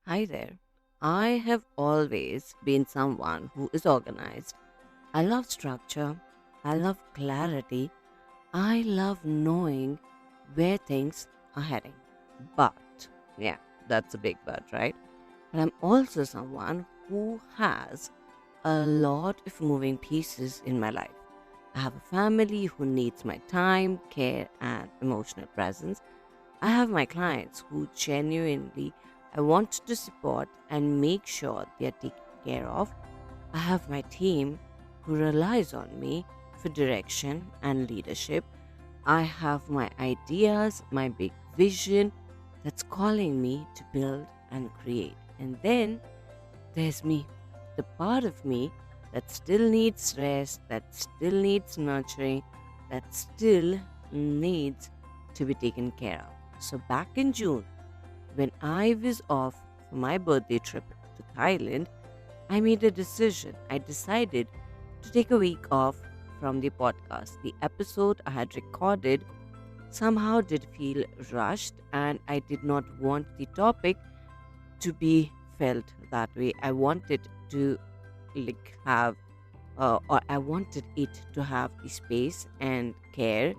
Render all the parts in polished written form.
Hi there. I have always been someone who is organized. I love structure. I love clarity. I love knowing where things are heading. But, yeah, that's a big but, right? But I'm also someone who has a lot of moving pieces in my life. I have a family who needs my time, care, and emotional presence. I have my clients who genuinely I want to support and make sure they are taken care of. I have my team who relies on me for direction and leadership. I have my ideas, my big vision that's calling me to build and create. And then there's me, the part of me that still needs rest, that still needs nurturing, that still needs to be taken care of. So back in June, when I was off for my birthday trip to Thailand, I made a decision. I decided to take a week off from the podcast. The episode I had recorded somehow did feel rushed, and I did not want the topic to be felt that way. I wanted to have or I wanted it to have the space and care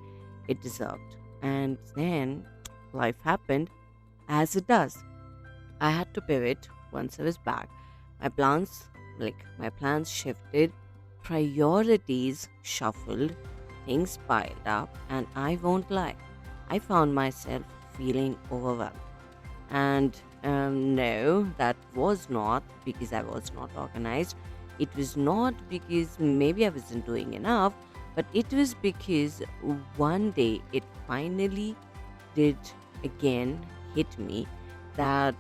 it deserved. And then life happened as it does. I had to pivot once I was back. My plans, my plans shifted, priorities shuffled, things piled up, and I won't lie, I found myself feeling overwhelmed. And no, that was not because I was not organized. It was not because maybe I wasn't doing enough, but it was because one day it finally did again hit me that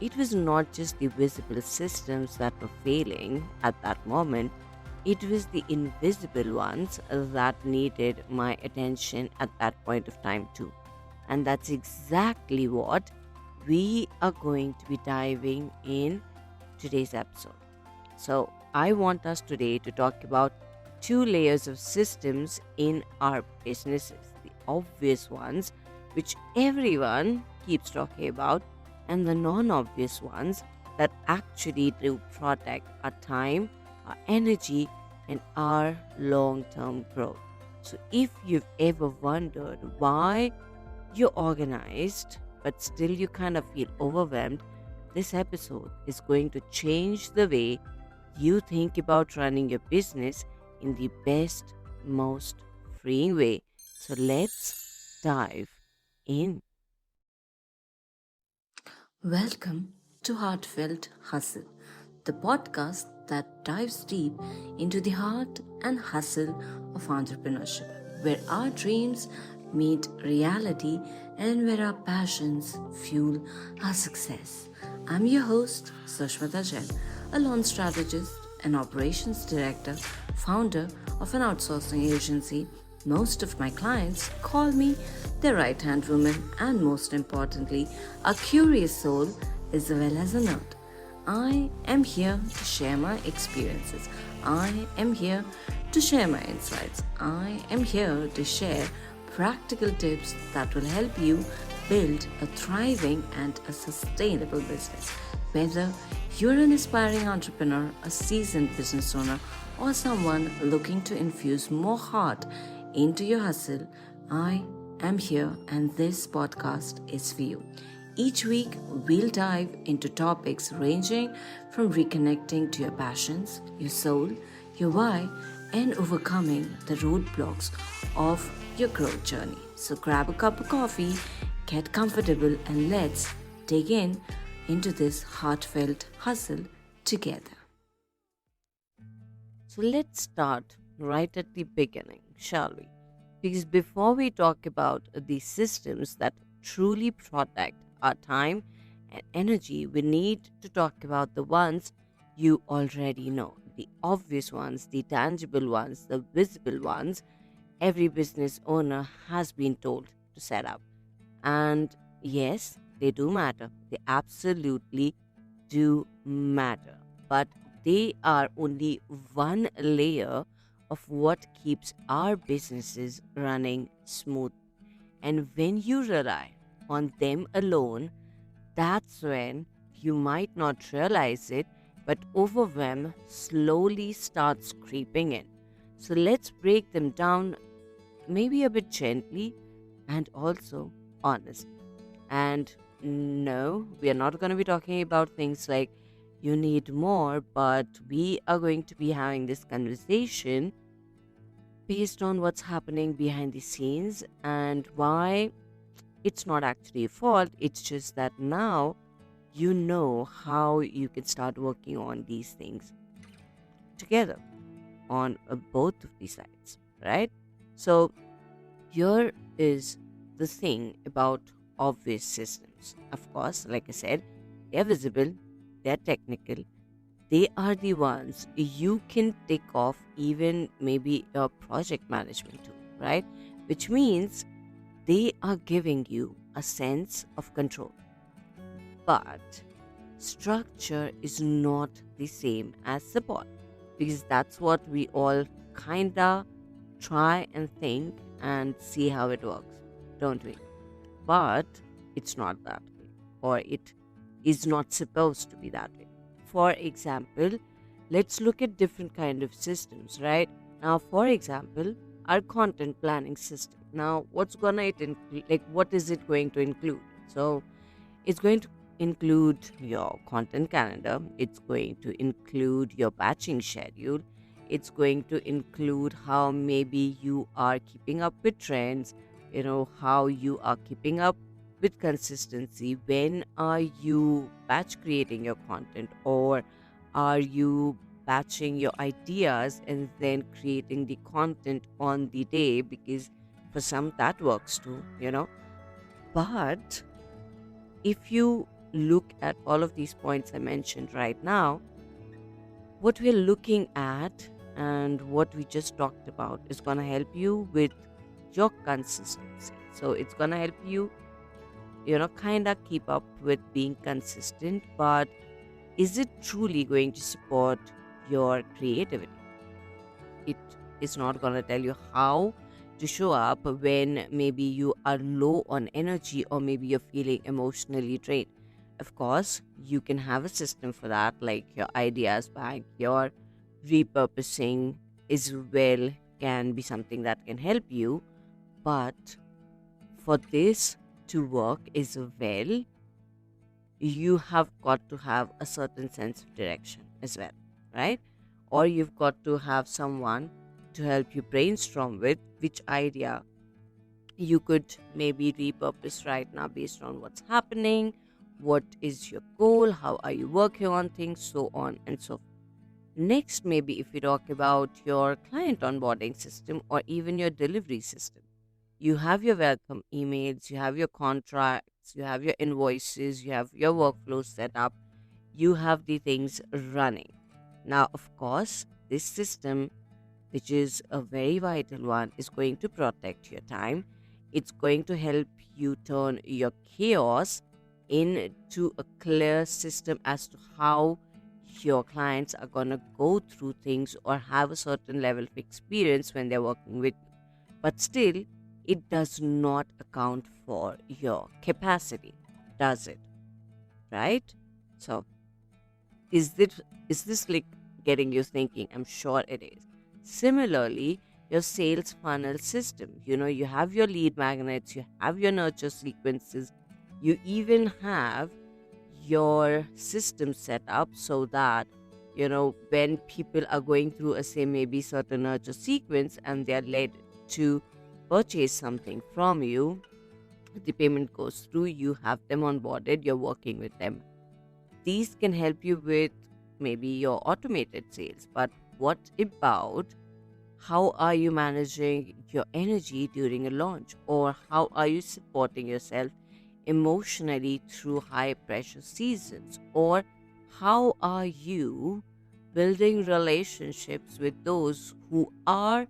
it was not just the visible systems that were failing at that moment, it was the invisible ones that needed my attention at that point of time, too. And that's exactly what we are going to be diving in today's episode. So, I want us today to talk about two layers of systems in our businesses, the obvious ones, which everyone keeps talking about, and the non obvious ones that actually do protect our time, our energy, and our long term growth. So, if you've ever wondered why you're organized, but still you kind of feel overwhelmed, this episode is going to change the way you think about running your business in the best, most freeing way. So let's dive in. Welcome to Heartfelt Hustle, the podcast that dives deep into the heart and hustle of entrepreneurship, where our dreams meet reality and where our passions fuel our success. I'm your host, Sushmita Jain, a launch strategist and operations director, founder of an outsourcing agency. Most of my clients call me their right hand woman, and most importantly, a curious soul as well as a nerd. I am here to share my experiences. I am here to share my insights. I am here to share practical tips that will help you build a thriving and a sustainable business. Whether you're an aspiring entrepreneur, a seasoned business owner, or someone looking to infuse more heart into your hustle, I am here and this podcast is for you. Each week, we'll dive into topics ranging from reconnecting to your passions, your soul, your why, and overcoming the roadblocks of your growth journey. So grab a cup of coffee, get comfortable, and let's dig in into this heartfelt hustle together. So let's start right at the beginning, shall we? Because before we talk about the systems that truly protect our time and energy, we need to talk about the ones you already know, the obvious ones, the tangible ones, the visible ones every business owner has been told to set up. And yes, they do matter. They absolutely do matter. But they are only one layer of what keeps our businesses running smooth. And when you rely on them alone, that's when You might not realize it, but overwhelm slowly starts creeping in. So let's break them down, maybe a bit gently and also honest. And no, we are not going to be talking about things like you need more, but we are going to be having this conversation based on what's happening behind the scenes and why it's not actually a fault. It's just that now you know how you can start working on these things together on both of these sides, right? So, here is the thing about obvious systems. Of course, like I said, they're visible, they're technical, they are the ones you can tick off, even maybe your project management tool, right? Which means they are giving you a sense of control. But structure is not the same as support, because that's what we all kinda try and think and see how it works, don't we? But it's not that way, or it is not supposed to be that way. For example, let's look at different kind of systems, right? Now, for example, our content planning system. Now, what's gonna it include? Like, what is it going to include? So, it's going to include your content calendar. It's going to include your batching schedule. It's going to include how maybe you are keeping up with trends, how you are keeping up with consistency. When are you batch creating your content, or are you batching your ideas and then creating the content on the day? Because for some that works too. But if you look at all of these points I mentioned right now, what we're looking at and what we just talked about is going to help you with your consistency. So it's going to help you, kind of keep up with being consistent, but is it truly going to support your creativity? It is not going to tell you how to show up when maybe you are low on energy or maybe you're feeling emotionally drained. Of course, you can have a system for that, like your ideas bank, your repurposing is well can be something that can help you. But for this to work as well, you have got to have a certain sense of direction as well, right? Or you've got to have someone to help you brainstorm with which idea you could maybe repurpose right now based on what's happening, what is your goal, how are you working on things, so on and so forth. Next, maybe if we talk about your client onboarding system or even your delivery system, you have your welcome emails, you have your contracts, you have your invoices, you have your workflows set up, you have the things running. Now, of course, this system, which is a very vital one, is going to protect your time. It's going to help you turn your chaos into a clear system as to how your clients are going to go through things or have a certain level of experience when they're working with you. But still, it does not account for your capacity, does it? Right? So, is this like getting you thinking? I'm sure it is. Similarly, your sales funnel system, you have your lead magnets, you have your nurture sequences, you even have your system set up so that when people are going through a say maybe certain nurture sequence and they are led to purchase something from you, the payment goes through, you have them onboarded, you're working with them. These can help you with maybe your automated sales, but what about how are you managing your energy during a launch, or how are you supporting yourself emotionally through high pressure seasons, or how are you building relationships with those who are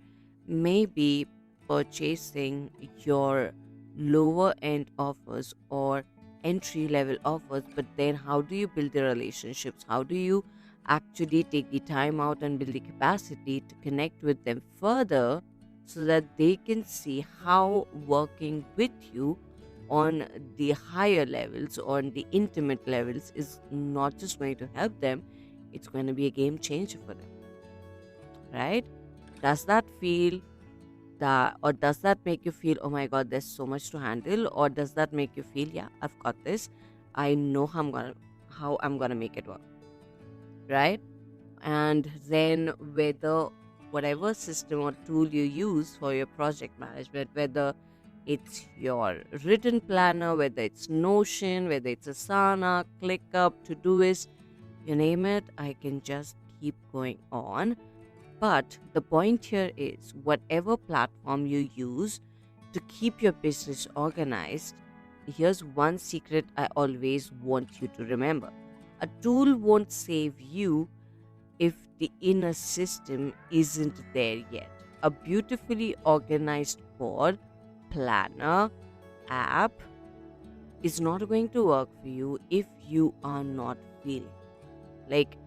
maybe purchasing your lower end offers or entry level offers, but then how do you build the relationships? How do you actually take the time out and build the capacity to connect with them further so that they can see how working with you on the higher levels, on the intimate levels, is not just going to help them, it's going to be a game changer for them, right? Does that feel that, or does that make you feel, oh my god, there's so much to handle? Or does that make you feel, yeah, I've got this, I know how I'm gonna make it work, right? And then whether whatever system or tool you use for your project management, whether it's your written planner, whether it's Notion, whether it's Asana, ClickUp, Todoist, you name it, I can just keep going on. But the point here is, whatever platform you use to keep your business organized, here's one secret I always want you to remember: a tool won't save you if the inner system isn't there yet. A beautifully organized board, planner, app is not going to work for you if you are not feeling. Like,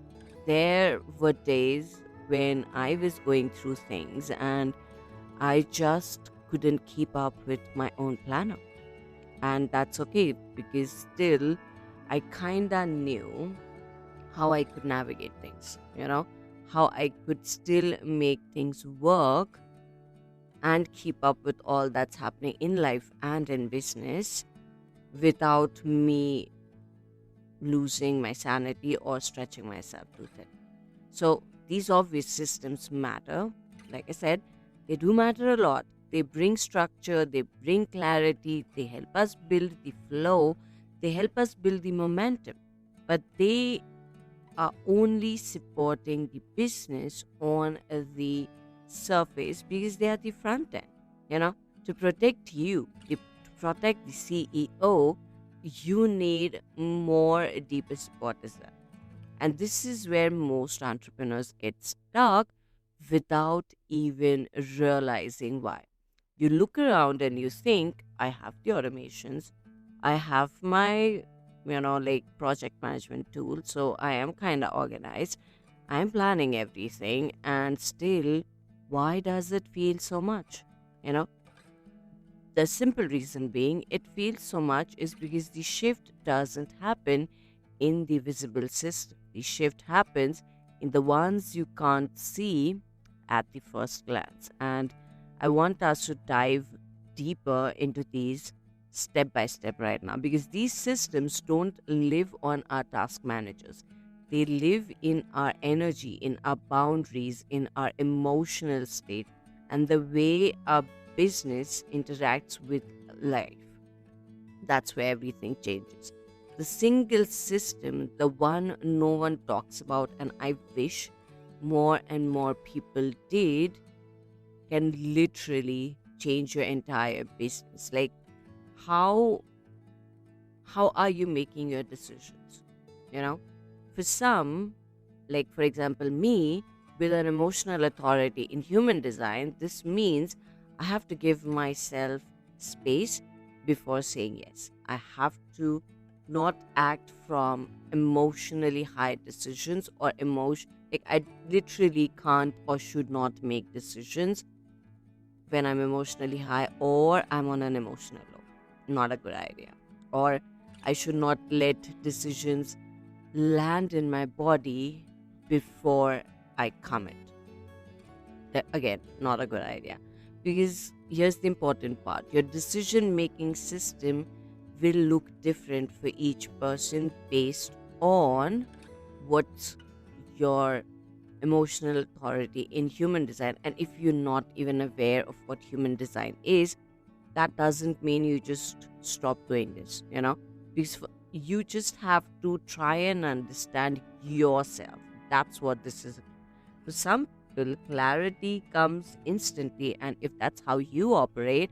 there were days when I was going through things and I just couldn't keep up with my own planner. And that's okay, because still I kinda knew how I could navigate things, how I could still make things work and keep up with all that's happening in life and in business without me losing my sanity or stretching myself too thin. So these obvious systems matter. Like I said, they do matter a lot. They bring structure, they bring clarity, they help us build the flow, they help us build the momentum. But they are only supporting the business on the surface because they are the front end. To protect you, to protect the CEO, you need more deeper support as well. And this is where most entrepreneurs get stuck without even realizing why. You look around and you think, I have the automations, I have my, like project management tool, so I am kind of organized, I'm planning everything, and still, why does it feel so much? You know, the simple reason being it feels so much is because the shift doesn't happen in the visible system. The shift happens in the ones you can't see at the first glance. And I want us to dive deeper into these step by step right now, because these systems don't live on our task managers. They live in our energy, in our boundaries, in our emotional state, and the way our business interacts with life. That's where everything changes. The single system, the one no one talks about, and I wish more and more people did, can literally change your entire business. Like, how how are you making your decisions? You know, for some, like for example, me, with an emotional authority in human design, this means I have to give myself space before saying yes. I have to not act from emotionally high decisions or emotion. Like, I literally can't or should not make decisions when I'm emotionally high or I'm on an emotional low. Not a good idea. Or I should not let decisions land in my body before I commit. Again, not a good idea. Because here's the important part: your decision making system will look different for each person based on what's your emotional authority in human design. And if you're not even aware of what human design is, that doesn't mean you just stop doing this, because you just have to try and understand yourself. That's what this is. For some people, clarity comes instantly, and if that's how you operate,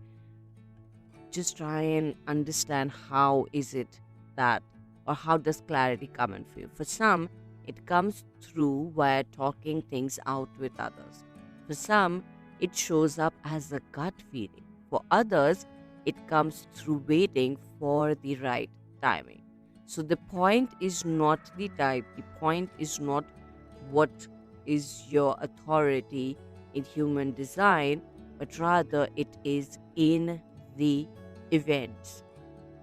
just try and understand how is it that, or how does clarity come in for you. For some, it comes through via talking things out with others. For some, it shows up as a gut feeling. For others, it comes through waiting for the right timing. So the point is not the type, the point is not what is your authority in human design, but rather it is in the events.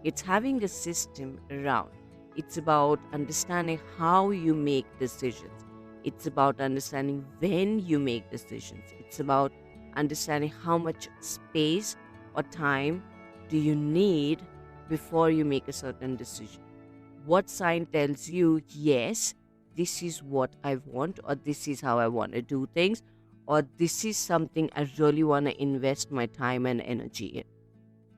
It's having a system around. It's about understanding how you make decisions. It's about understanding when you make decisions. It's about understanding how much space or time do you need before you make a certain decision. What sign tells you, yes, this is what I want, or this is how I want to do things, or this is something I really want to invest my time and energy in.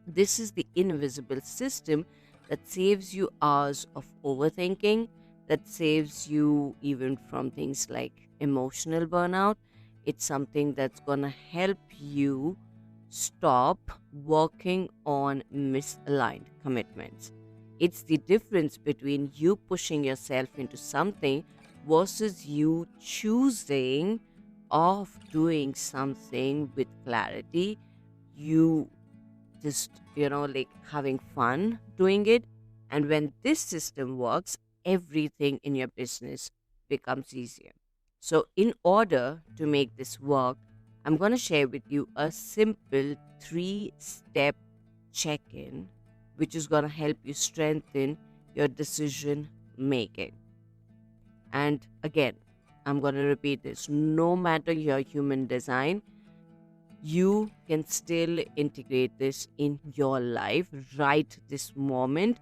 This is the invisible system that saves you hours of overthinking, that saves you even from things like emotional burnout. It's something that's going to help you stop working on misaligned commitments. It's the difference between you pushing yourself into something versus you choosing of doing something with clarity. You just, like having fun doing it. And when this system works, everything in your business becomes easier. So, in order to make this work, I'm going to share with you a simple 3-step check in, which is going to help you strengthen your decision making. And again, I'm going to repeat this, no matter your human design, you can still integrate this in your life right this moment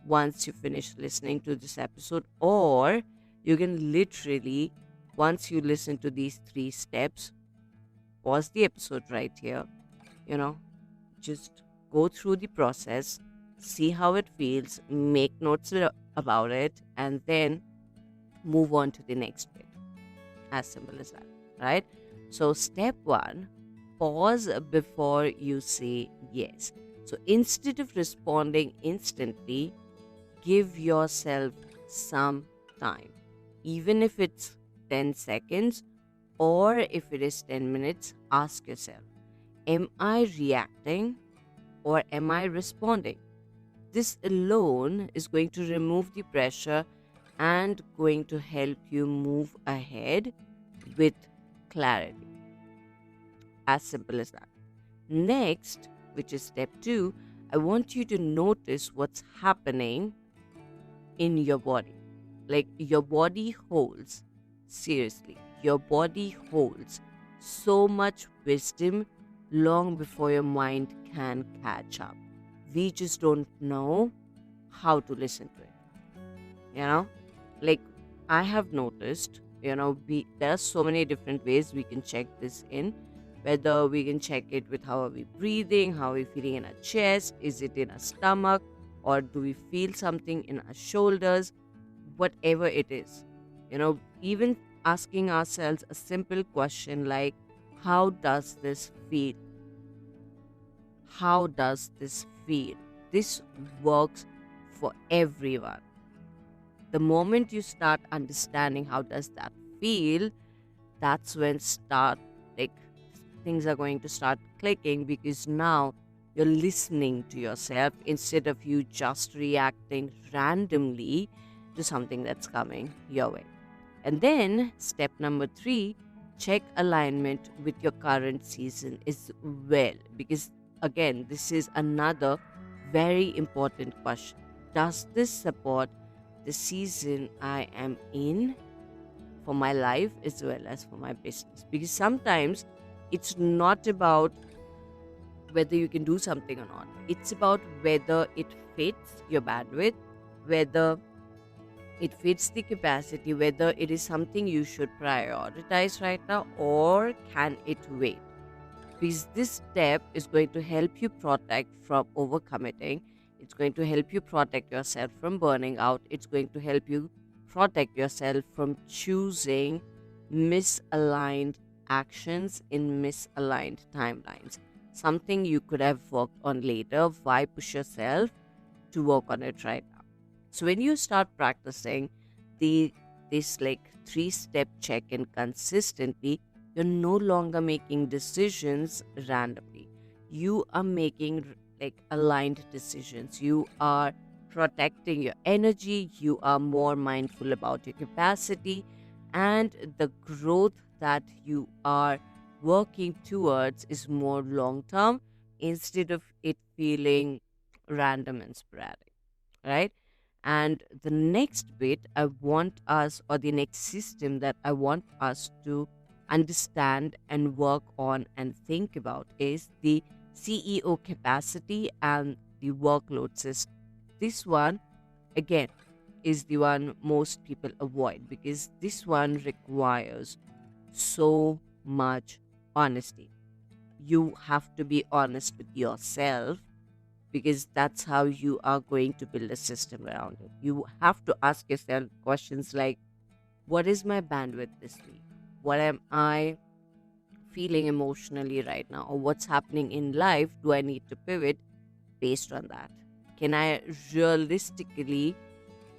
once you finish listening to this episode, or you can literally, once you listen to these 3 steps, pause the episode right here, you know, just go through the process, see how it feels, make notes about it, and then move on to the next bit. As simple as that, right? So, step 1, pause before you say yes. So, instead of responding instantly, give yourself some time. Even if it's 10 seconds or if it is 10 minutes, ask yourself, am I reacting or am I responding? This alone is going to remove the pressure and going to help you move ahead with clarity. As simple as that. Next, which is step 2, I want you to notice what's happening in your body. Like your body holds, seriously, your body holds so much wisdom long before your mind can catch up. We just don't know how to listen to it. You know, like I have noticed, there are so many different ways we can check this in. Whether we can check it with how are we breathing, how are we feeling in our chest, is it in our stomach, or do we feel something in our shoulders, whatever it is. Even asking ourselves a simple question like, how does this feel? How does this feel? This works for everyone. The moment you start understanding how does that feel, that's when like things are going to start clicking, because now you're listening to yourself instead of you just reacting randomly to something that's coming your way. And then step number 3, check alignment with your current season as well, because again, this is another very important question. Does this support the season I am in for my life as well as for my business? Because sometimes it's not about whether you can do something or not. It's about whether it fits your bandwidth, whether it fits the capacity, whether it is something you should prioritize right now, or can it wait? Because this step is going to help you protect from overcommitting. It's going to help you protect yourself from burning out. It's going to help you protect yourself from choosing misaligned actions in misaligned timelines. Something you could have worked on later. Why push yourself to work on it right now? So when you start practicing this like 3-step check-in consistently, you're no longer making decisions randomly. You are making like aligned decisions. You are protecting your energy. You are more mindful about your capacity, and the growth that you are working towards is more long term instead of it feeling random and sporadic, right? And the next bit I want us, or the next system that I want us to understand and work on and think about, is the CEO capacity and the workload system. This one, again, is the one most people avoid because this one requires so much honesty. You have to be honest with yourself because that's how you are going to build a system around it. You have to ask yourself questions like, what is my bandwidth this week? What am I feeling emotionally right now? Or what's happening in life? Do I need to pivot based on that? Can I realistically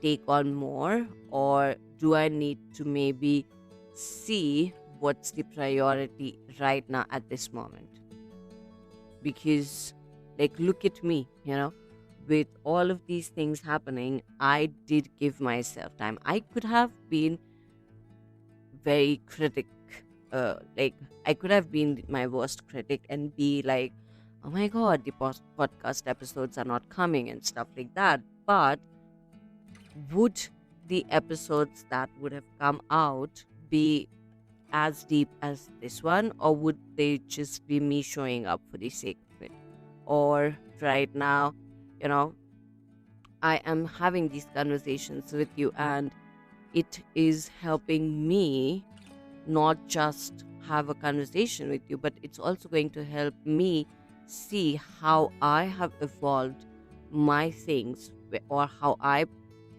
take on more? Or do I need to maybe see what's the priority right now at this moment? Because, like, look at me, with all of these things happening, I did give myself time. I could have been very critic, like, I could have been my worst critic and be like, oh my god, the podcast episodes are not coming and stuff like that. But would the episodes that would have come out be as deep as this one, or would they just be me showing up for the sake of it? Or right now, you know, I am having these conversations with you, and it is helping me not just have a conversation with you, but it's also going to help me see how I have evolved my things or how I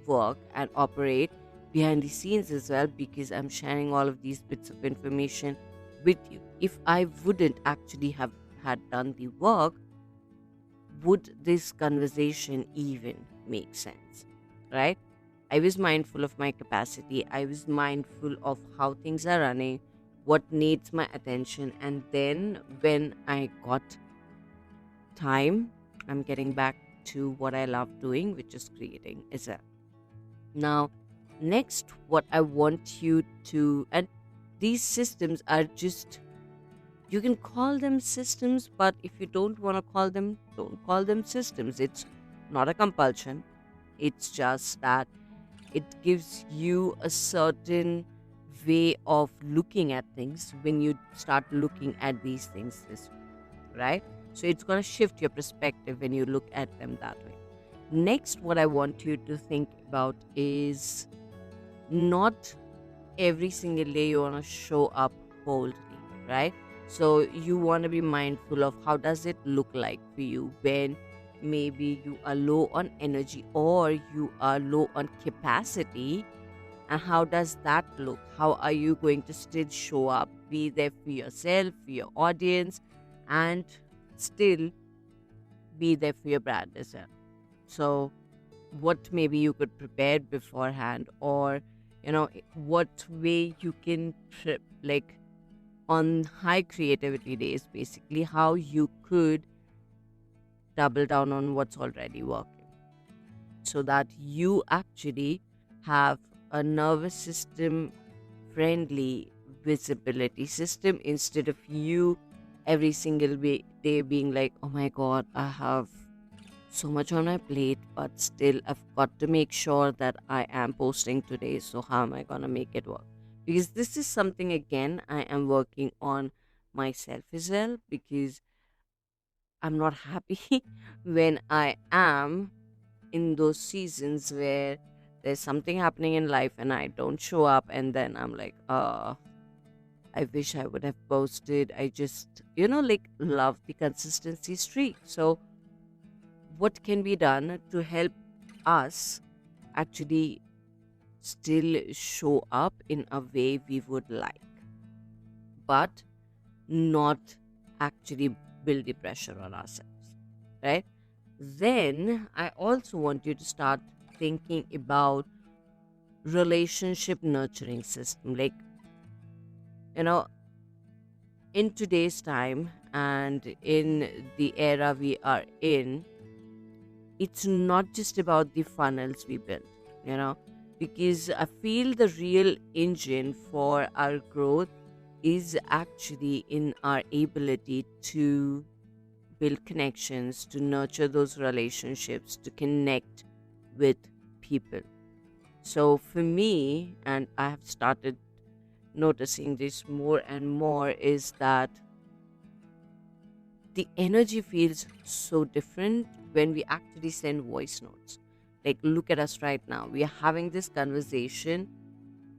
work and operate behind the scenes as well, because I'm sharing all of these bits of information with you. If I wouldn't actually have had done the work, would this conversation even make sense? Right? I was mindful of my capacity, I was mindful of how things are running, what needs my attention, and then when I got time, I'm getting back to what I love doing, which is creating as well. Now, next, what I want you to, and these systems are just, you can call them systems, but if you don't want to call them, don't call them systems. It's not a compulsion, it's just that it gives you a certain way of looking at things when you start looking at these things this way, right? So it's going to shift your perspective when you look at them that way. Next, what I want you to think about is not every single day you want to show up boldly, right? So you want to be mindful of how does it look like for you when maybe you are low on energy or you are low on capacity, and how does that look? How are you going to still show up, be there for yourself, for your audience, and still be there for your brand as well? So what maybe you could prepare beforehand, or what way you can like on high creativity days, basically how you could double down on what's already working so that you actually have a nervous system friendly visibility system, instead of you every single day being like, oh my god, I have so much on my plate, but still I've got to make sure that I am posting today. So how am I gonna make it work? Because this is something, again, I am working on myself as well, because I'm not happy when I am in those seasons where there's something happening in life and I don't show up, and then I'm like, I wish I would have posted. I just, like, love the consistency streak. So what can be done to help us actually still show up in a way we would like, but not actually build the pressure on ourselves, right? Then I also want you to start thinking about relationship nurturing system. Like, you know, in today's time and in the era we are in, it's not just about the funnels we build, you know, because I feel the real engine for our growth is actually in our ability to build connections, to nurture those relationships, to connect with people. So for me, and I have started noticing this more and more, is that the energy feels so different when we actually send voice notes. Like, look at us right now. We are having this conversation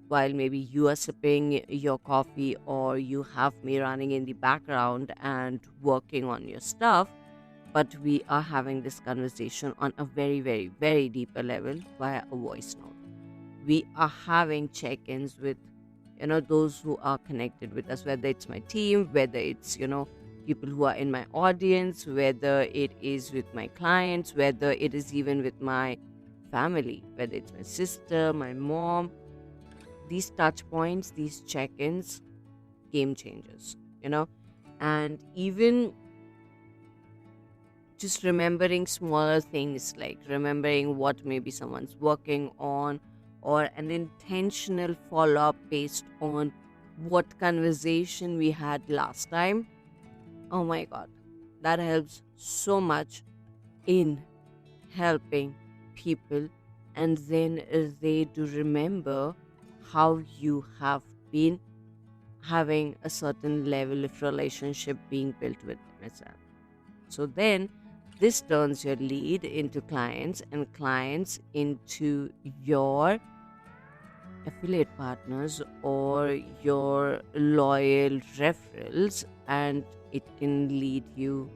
while maybe you are sipping your coffee, or you have me running in the background and working on your stuff. But we are having this conversation on a very, very, very deeper level via a voice note. We are having check-ins with those who are connected with us, whether it's my team, whether it's people who are in my audience, whether it is with my clients, whether it is even with my family, whether it's my sister, my mom. These touch points, these check-ins, game changers. And even just remembering smaller things, like remembering what maybe someone's working on, or an intentional follow-up based on what conversation we had last time. Oh my god, that helps so much in helping people, and then they do remember how you have been having a certain level of relationship being built with them as well. So then this turns your lead into clients, and clients into your affiliate partners or your loyal referrals, and it can lead you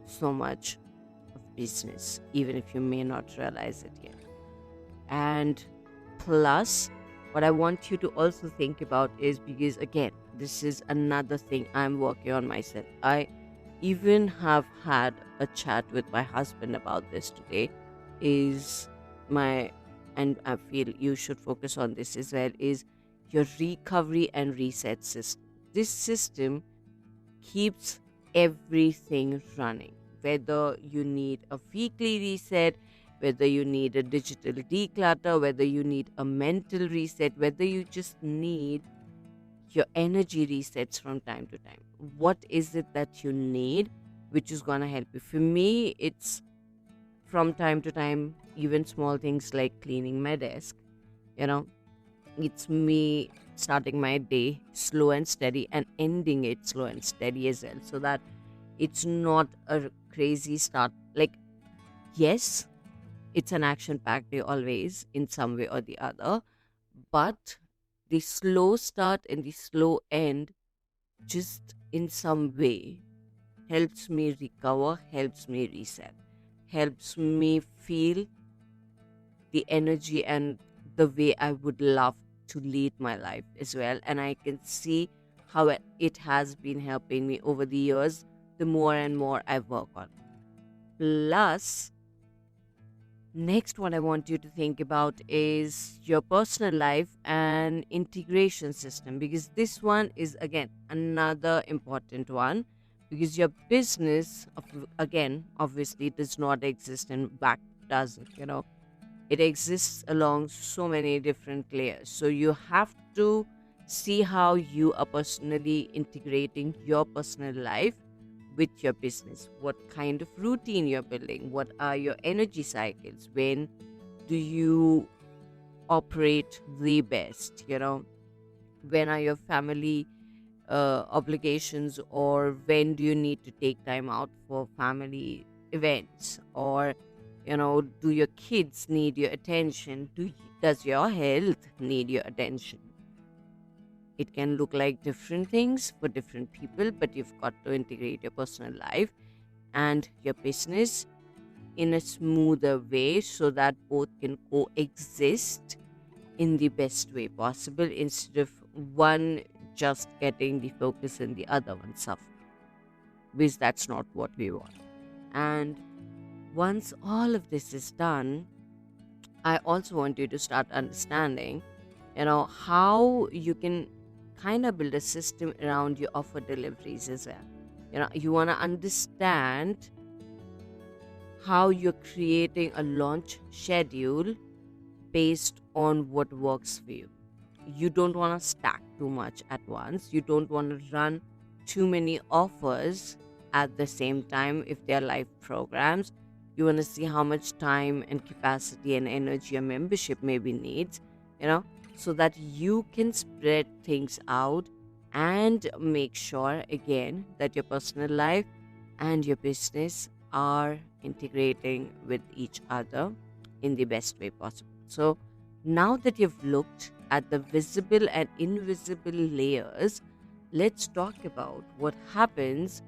so much of business, even if you may not realize it yet. And plus, what I want you to also think about is, because again, this is another thing I'm working on myself. I even have had a chat with my husband about this today. Is my and I feel you should focus on this as well, is your recovery and reset system. This system keeps everything running, whether you need a weekly reset, whether you need a digital declutter, whether you need a mental reset, whether you just need your energy resets from time to time. What is it that you need which is going to help you? For me, it's from time to time, even small things like cleaning my desk. You know, it's me starting my day slow and steady and ending it slow and steady as well, so that it's not a crazy start. Like, yes, it's an action packed day always in some way or the other, but the slow start and the slow end just in some way helps me recover, helps me reset, helps me feel the energy and the way I would love to lead my life as well. And I can see how it has been helping me over the years, the more and more I work on. Plus, next, what I want you to think about is your personal life and integration system, because this one is again another important one. Because your business, again, obviously does not exist in back, does it? It exists along so many different layers. So you have to see how you are personally integrating your personal life with your business. What kind of routine you're building? What are your energy cycles? When do you operate the best? When are your family obligations, or when do you need to take time out for family events? Or do your kids need your attention? Does your health need your attention? It can look like different things for different people, but you've got to integrate your personal life and your business in a smoother way, so that both can coexist in the best way possible, instead of one just getting the focus and the other one suffering, because that's not what we want. And once all of this is done, I also want you to start understanding, how you can kind of build a system around your offer deliveries as well. You want to understand how you're creating a launch schedule based on what works for you. You don't want to stack too much at once. You don't want to run too many offers at the same time, if they're live programs, you want to see how much time and capacity and energy your membership maybe needs, you know, so that you can spread things out and make sure again that your personal life and your business are integrating with each other in the best way possible. So, now that you've looked at the visible and invisible layers, let's talk about what happens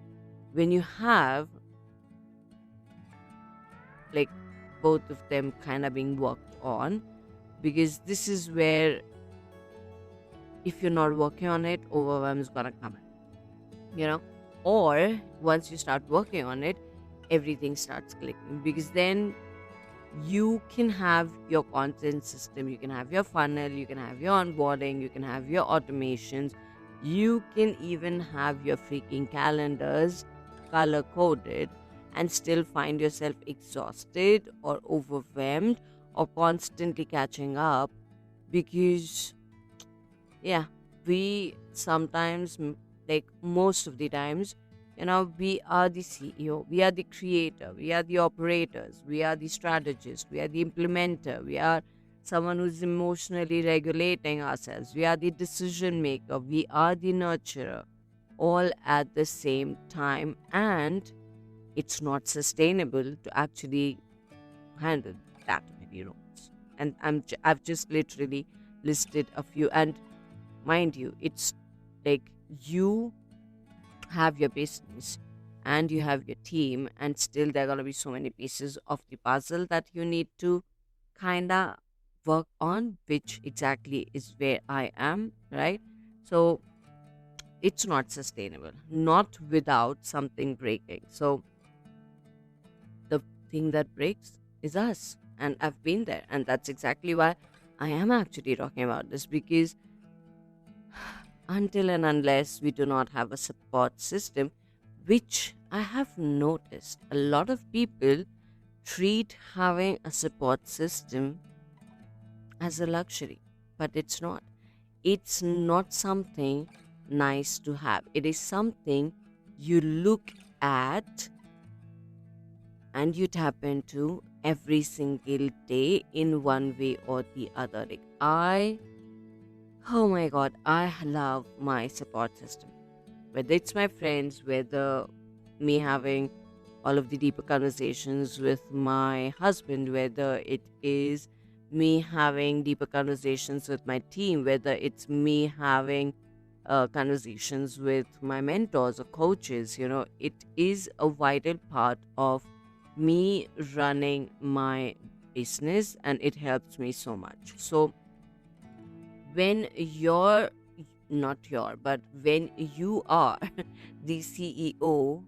when you have like both of them kind of being worked on, because this is where if you're not working on it, overwhelm is gonna come in, or once you start working on it, everything starts clicking, because then you can have your content system, you can have your funnel, you can have your onboarding, you can have your automations, you can even have your freaking calendars color coded, and still find yourself exhausted or overwhelmed or constantly catching up, because yeah, we sometimes, like most of the times, we are the CEO, we are the creator, we are the operators, we are the strategist, we are the implementer, we are someone who's emotionally regulating ourselves, we are the decision maker, we are the nurturer, all at the same time. And it's not sustainable to actually handle that many roles. And I've just literally listed a few. And mind you, it's like you have your business and you have your team, and still there are going to be so many pieces of the puzzle that you need to kind of work on, which exactly is where I am, right? So it's not sustainable, not without something breaking. So the thing that breaks is us. And I've been there. And that's exactly why I am actually talking about this, because until and unless we do not have a support system, which I have noticed a lot of people treat having a support system as a luxury, but it's not. It's not something nice to have. It is something you look at and you tap into every single day in one way or the other. Oh my god, I love my support system. Whether it's my friends, whether me having all of the deeper conversations with my husband, whether it is me having deeper conversations with my team, whether it's me having conversations with my mentors or coaches, it is a vital part of me running my business, and it helps me so much. So when you're not your but when you are the CEO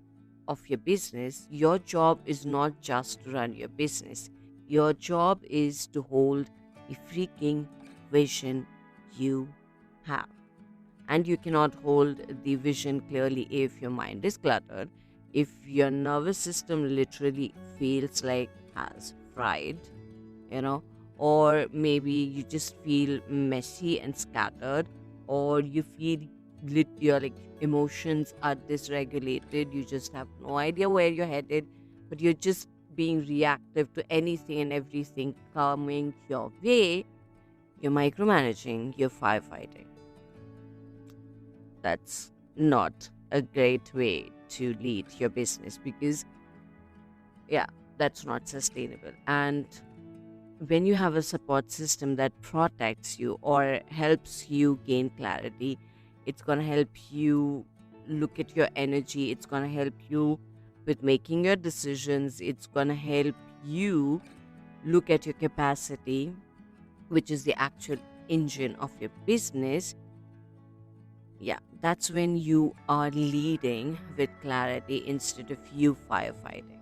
of your business, your job is not just to run your business. Your job is to hold the freaking vision you have. And you cannot hold the vision clearly if your mind is cluttered, if your nervous system literally feels like has fried, you know, or maybe you just feel messy and scattered, or you feel your like emotions are dysregulated, you just have no idea where you're headed, but you're just being reactive to anything and everything coming your way, you're micromanaging, you're firefighting. That's not a great way to lead your business, because yeah, that's not sustainable. And when you have a support system that protects you or helps you gain clarity, it's going to help you look at your energy, it's going to help you with making your decisions, it's going to help you look at your capacity, which is the actual engine of your business. Yeah, that's when you are leading with clarity instead of you firefighting,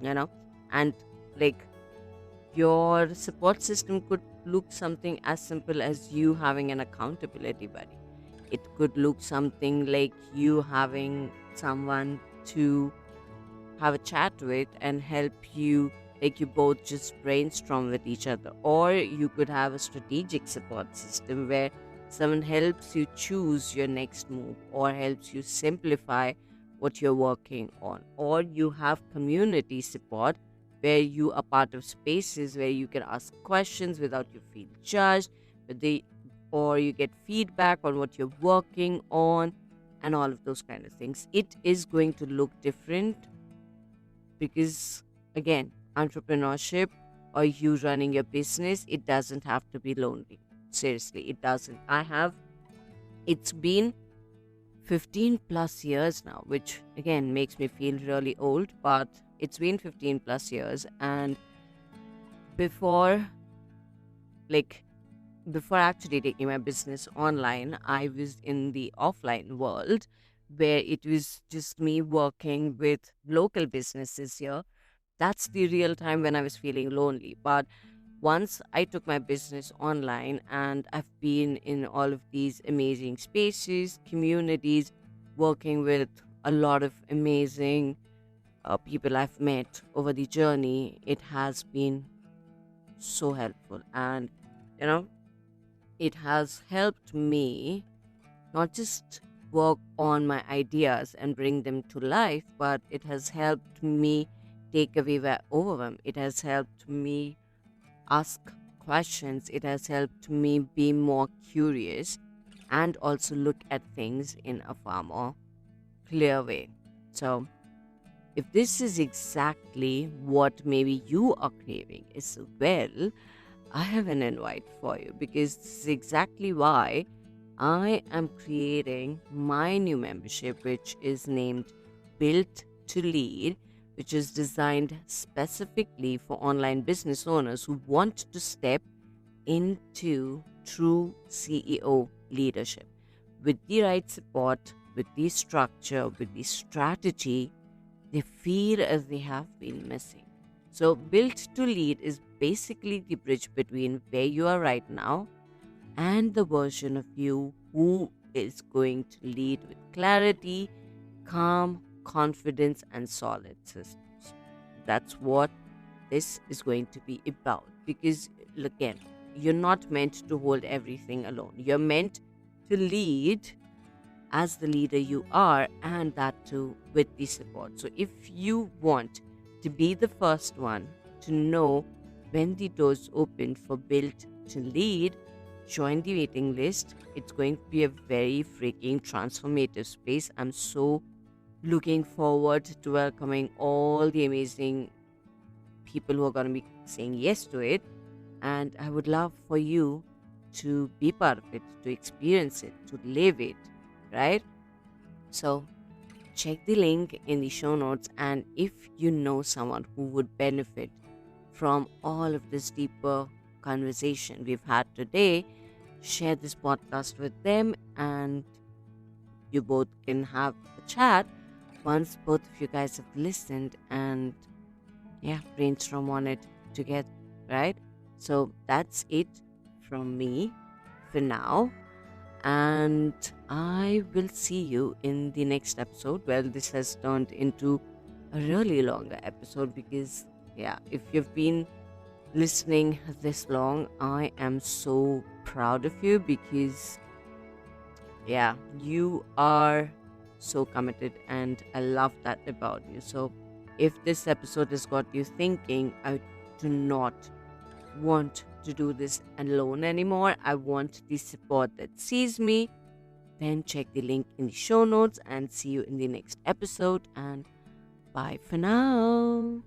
you know? And like, your support system could look something as simple as you having an accountability buddy. It could look something like you having someone to have a chat with and help you, like you both just brainstorm with each other. Or you could have a strategic support system where someone helps you choose your next move or helps you simplify what you're working on, or you have community support where you are part of spaces where you can ask questions without you feel judged, but or you get feedback on what you're working on, and all of those kind of things. It is going to look different because, again, entrepreneurship or you running your business, it doesn't have to be lonely. Seriously, it doesn't. It's been 15 plus years now, which again makes me feel really old, but it's been 15 plus years. And before, like, before actually taking my business online, I was in the offline world where it was just me working with local businesses here. That's the real time when I was feeling lonely. But once I took my business online, and I've been in all of these amazing spaces, communities, working with a lot of amazing people I've met over the journey, it has been so helpful. And, you know, it has helped me not just work on my ideas and bring them to life, but it has helped me take away my overwhelm. It has helped me ask questions. It has helped me be more curious and also look at things in a far more clear way. So, if this is exactly what maybe you are craving as well, I have an invite for you, because this is exactly why I am creating my new membership, which is named Built to Lead, which is designed specifically for online business owners who want to step into true CEO leadership. With the right support, with the structure, with the strategy, they feel as they have been missing. So, Built to Lead is basically the bridge between where you are right now and the version of you who is going to lead with clarity, calm, confidence, and solid systems. That's what this is going to be about. Because, again, you're not meant to hold everything alone. You're meant to lead as the leader you are, and that too with the support. So, if you want to be the first one to know when the doors open for Built to Lead, join the waiting list. It's going to be a very freaking transformative space. I'm so looking forward to welcoming all the amazing people who are going to be saying yes to it. And I would love for you to be part of it, to experience it, to live it, right? So, check the link in the show notes. And if you know someone who would benefit from all of this deeper conversation we've had today, share this podcast with them, and you both can have a chat once both of you guys have listened, and yeah, brainstorm on it together, right? So that's it from me for now, and I will see you in the next episode. Well, this has turned into a really longer episode because, yeah, if you've been listening this long, I am so proud of you, because, yeah, you are so committed, and I love that about you. So, if this episode has got you thinking, I do not want to do this alone anymore, I want the support that sees me, then check the link in the show notes and see you in the next episode. And bye for now.